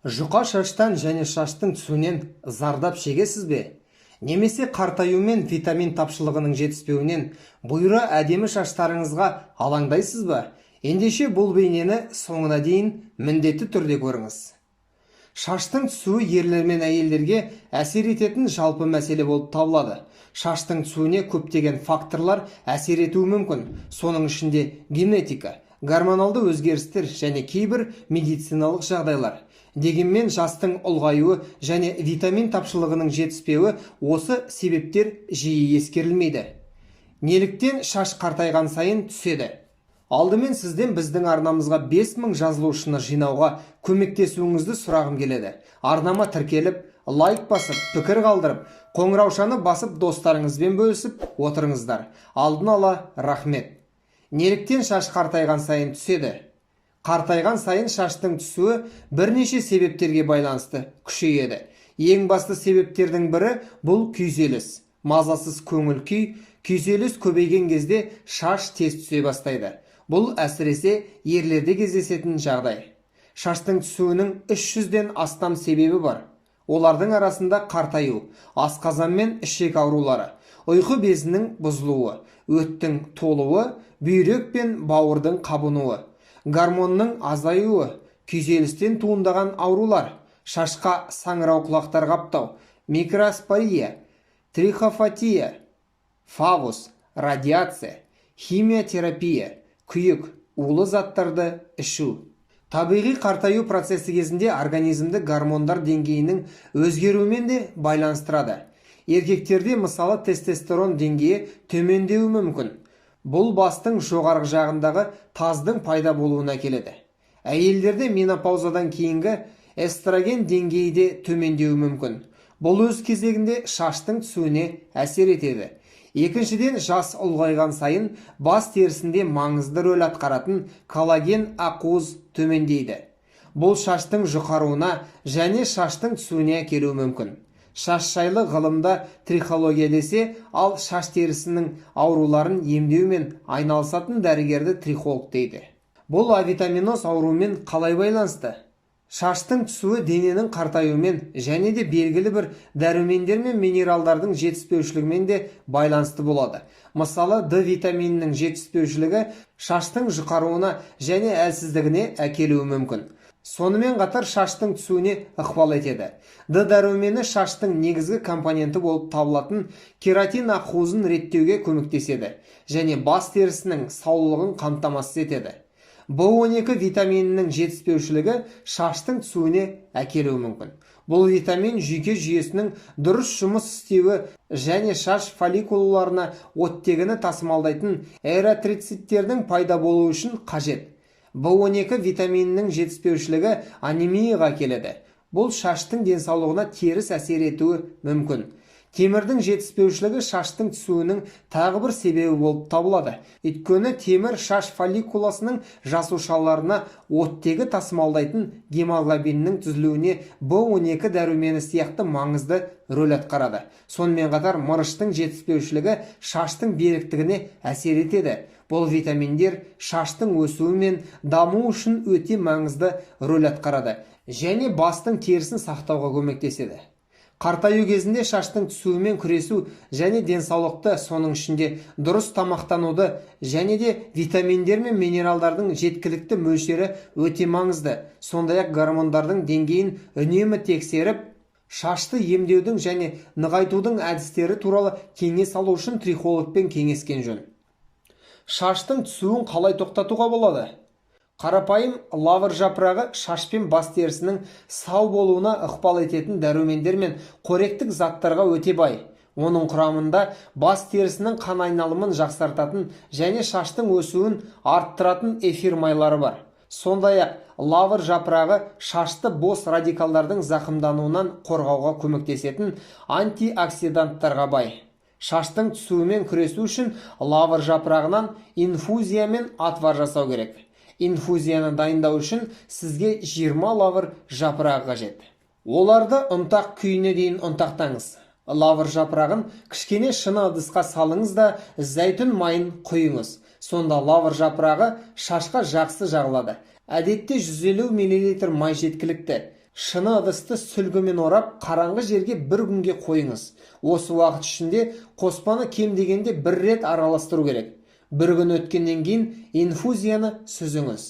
Жұқа шаштан және шаштың түсуінен зардап шегесіз бе? Немесе қартаю мен витамин тапшылығының жетіспеуінен бұйра әдемі шаштарыңызға алаңдайсыз ба? Ендеше бұл бейнені соңына дейін міндетті түрде көріңіз. Шаштың түсуі ерлер мен әйелдерге әсер ететін жалпы мәселе болып табылады. Шаштың түсуіне көптеген факторлар әсер етуі мүмкін. Соның ішінде генетика, гормоналды өзгерістер және кейбір медициналық жағдайлар. Дегенмен жастың ұлғаюы және витамин тапшылығының жетіспеуі осы себептер жиі ескерілмейді. Неліктен шаш қартайған сайын түседі? Алдымен сізден біздің арнамызға 5000 жазылушыны жинауға көмектесуіңізді сұрағым келеді. Арнама тіркеліп, лайк басып, пікір қалдырып, қоңыраушаны басып достарыңызбен бөлісіп отырыңыздар. Алдын ала рахмет. Неліктен шаш қартайған сайын түседі? Қартайған сайын шаштың түсуі бірнеше себептерге байланысты күшейеді. Ең басты себептердің бірі бұл күйзеліс. Мазасыз көңіл күй, күйзеліс көбейген кезде шаш тез түсе бастайды. Бұл әсіресе ерлерде кездесетін жағдай. Шаштың түсуінің 300-ден астам себебі бар. Олардың арасында қартаю, асқазан мен ішек аурулары, ұйқы безінің бұзылуы, өттің толуы, бүйрек пен бауырдың қабынуы, гормонның азаюы, күйзелістен туындаған аурулар, шашқа саңырау құлақтар қаптау, микроаспория, трихофатия, фагус, радиация, химиотерапия, күйік, улы заттарды ішу. Табиғи қартаю процесі кезінде организмді гормондар деңгейінің өзгеруімен де байланыстырады. Еркектерде мысалы тестостерон деңгейі төмендеуі мүмкін. Бұл бастың жоғарғы жағындағы таздың пайда болуына келеді. Әйелдерде менопаузадан кейінгі эстроген деңгейі де төмендеуі мүмкін. Бұл өз кезегінде шаштың түсуіне әсер етеді. Екіншіден, жас ұлғайған сайын бас терісінде маңызды рөл атқаратын коллаген ақуыз төмендейді. Бұл шаштың жұқаруына және шаштың түсуіне әкелуі мүмкін. Шаш жайлы ғылымда трихология десе, ал шаш терісінің ауруларын емдеумен айналысатын дәрігерді трихолог дейді. Бұл авитаминоз ауруымен қалай байланысты? Шаштың түсуі дененің қартаюымен және де белгілі бір дәрумендер мен минералдардың жетіспеушілігімен де байланысты болады. Мысалы, D витаминінің жетіспеушілігі шаштың жұқаруына және әлсіздігіне әкелуі мүмкін. Сонымен қатар шаштың түсуіне ықпал етеді. D дәрумені шаштың негізгі компоненті болып табылатын кератин ақуызын реттеуге көмектеседі және бас терісінің саулығын қамтамасыз етеді. B12 витаминінің жетіспеушілігі шаштың түсуіне әкелуі мүмкін. Бұл витамин жүйке жүйесінің дұрыс жұмыс істеуі және шаш фолликулаларына оттегіні тасымалдайтын эритроциттердің пайда болуы үшін қажет. B12 витаминінің жетіспеушілігі анемияға келеді. Бұл шаштың денсаулығына теріс әсер етуі мүмкін. Темірдің жетіспеушілігі шаштың түсуінің тағы бір себебі болып табылады. Өйткені темір шаш фолликуласының жасушаларына оттегі тасымалдайтын гемоглобиннің түзілуіне B12 дәрумені сияқты маңызды рөл атқарады. Сонымен қатар мырыштың жетіспеушілігі шаштың беріктігіне әсер етеді. Бұл витаминдер шаштың өсуі мен дамуы үшін өте маңызды рөл атқарады және бастың терісін сақтауға көмектеседі. Қартаю кезінде шаштың түсуімен күресу және денсаулықты, соның ішінде дұрыс тамақтануды және де витаминдер мен минералдардың жеткілікті мөлшері өте маңызды. Сондай-ақ гормондардың деңгейін үнемі тексеріп, шашты емдеудің және нығайтудың әдістері туралы кеңес алу үшін трихологпен кеңескен жөн. Шаштың түсуін қалай тоқтатуға болады? Қарапайым лавр жапырағы шаш пен бас терісінің сау болуына ықпал ететін дәрумендер мен қоректік заттарға өте бай. Оның құрамында бас терісінің қан айналымын жақсартатын және шаштың өсуін арттыратын эфир майлары бар. Сондай-ақ лавр жапырағы шашты бос радикалдардың зақымдануынан қорғауға көмектесетін антиоксиданттарға бай. Шаштың түсуімен күресу үшін лавр жапырағынан инфузия мен отвар жасау керек. Инфузияны дайындау үшін сізге 20 лавр жапырағы қажет. Оларды ұнтақ күйіне дейін ұнтақтаңыз. Лавр жапырағын кішкене шыны ыдысқа салыңыз да зәйтүн майын құйыңыз. Сонда лавр жапырағы шашқа жақсы жағылады. Әдетте 150 мл май жеткілікті. Шыны ыдысты сүлгімен орап, қараңғы жерге бір күнге қойыңыз. Осы уақыт ішінде қоспаны кем дегенде бір рет араластыру керек. Бір күн өткеннен кейін инфузияны сүзіңіз.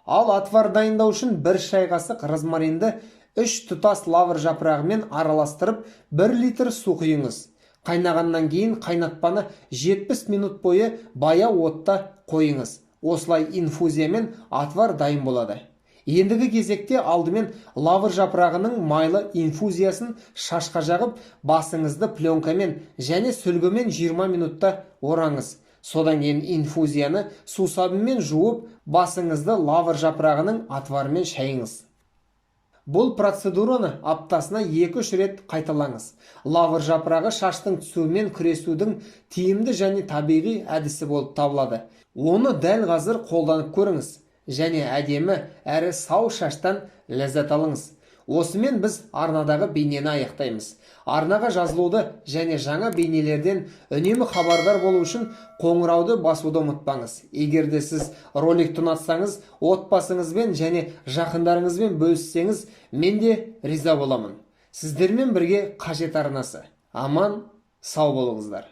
Ал отвар дайындау үшін 1 шай қасық розмаринді 3 тұтас лавр жапырағымен араластырып 1 литр су құйыңыз. Қайнағаннан кейін қайнатпаны 70 минут бойы баяу отта қойыңыз. Осылай инфузия мен отвар дайын болады. Ендігі кезекте алдымен лавр жапырағының майлы инфузиясын шашқа жағып, басыңызды пленкамен және сүлгімен 20 минутта ораңыз. Содан кейін инфузияны сусабынмен жуып, басыңызды лавр жапырағының отварымен шайыңыз. Бұл процедураны аптасына 2-3 рет қайталаңыз. Лавр жапырағы шаштың түсуімен күресудің тиімді және табиғи әдісі болып табылады. Оны дәл қазір қолданып көріңіз және әдемі әрі сау шаштан ләззат алыңыз. Осымен біз арнадағы бейнені аяқтаймыз. Арнаға жазылуды және жаңа бейнелерден үнемі хабардар болу үшін қоңырауды басуды ұмытпаңыз. Егер де сіз роликті ұнатсаңыз, отбасыңызбен және жақындарыңызбен бөліссеңіз, мен де риза боламын. Сіздермен бірге қажет арнасы. Аман, сау болыңыздар.